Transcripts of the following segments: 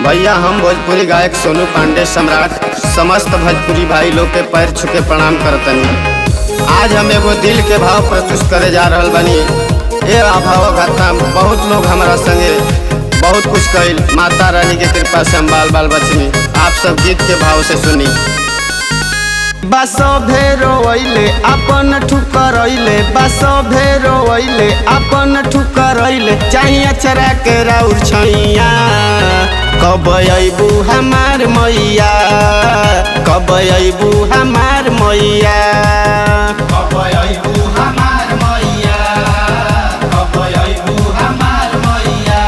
भैया हम भोजपुरी गायक सोनू पांडे सम्राट समस्त भोजपुरी भाई लोग के पैर छुके प्रणाम करतनी। आज हम एगो दिल के भाव प्रस्तुत करे जा रहल बनी। ये भाव घटना बहुत लोग हमारा संगे बहुत कुछ कइल, माता रानी के कृपा से हम बाल बाल बचनी। आप सब गीत के भाव से सुनी। बसो भेरो अइले अपन ठुकर अइले, बसो भेरो अइले अपन ठुकर अइले, चाहिए चरा के राउर छैया। कब अइबू हमार मैया, कब अइबू हमार मैया, कब अइबू हमार मैया, कब अइबू हमार मैया।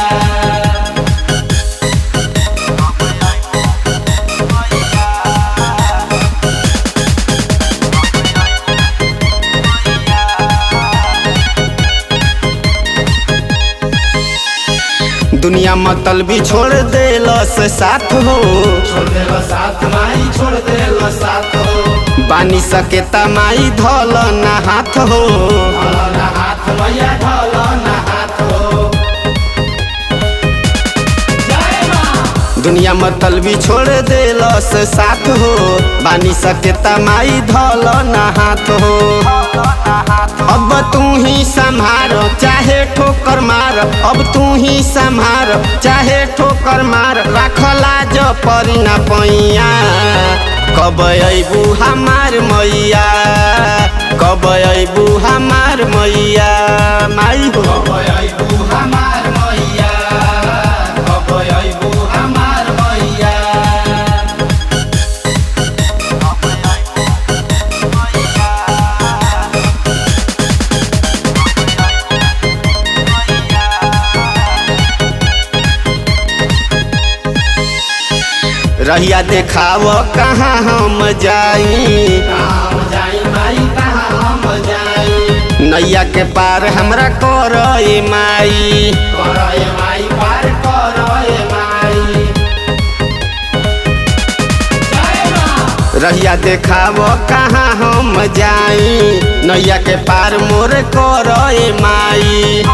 दुनिया मतलबी छोड़ देलस साथ हो, छोड़ देलो साथ माई, छोड़ देलो साथ हो। बानी सकेता माई धल ना हाथ हो, धल ना हाथ मैया, धल ना हाथ हो। दुनिया मतलबी छोड़ देलस साथ हो, बानी सकेता माई धल ना हाथ हो। अब तू ही संभार चाहे ठोकर मार, अब तू ही संभार चाहे ठोकर मार, रखला जो परी ना पैया। कब अइबू हमार मैया, कब अइबू हमार मैया, माई हो कब अइबू हमार मैया, कब अइबू हमार मैया। रहिया देखाव कहाँ हम जाई, माई कहाँ हम जाई। नैया के पार हमरा करए माई, करए माई पार करए माई। रहिया देखाव कहाँ हम जाई, नैया के पार मोर करए माई।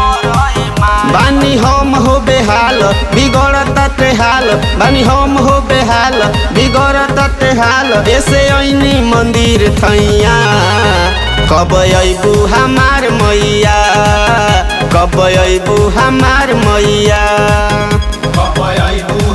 बानी हम हो बेहाल बिगड़त हाल, बानी हम हो बेहाल बिगड़त हाल, ऐसे ऐनी मंदिर थैया। कब अइबू हमार मैया, कब अइबू हमार मैया, कब अइबू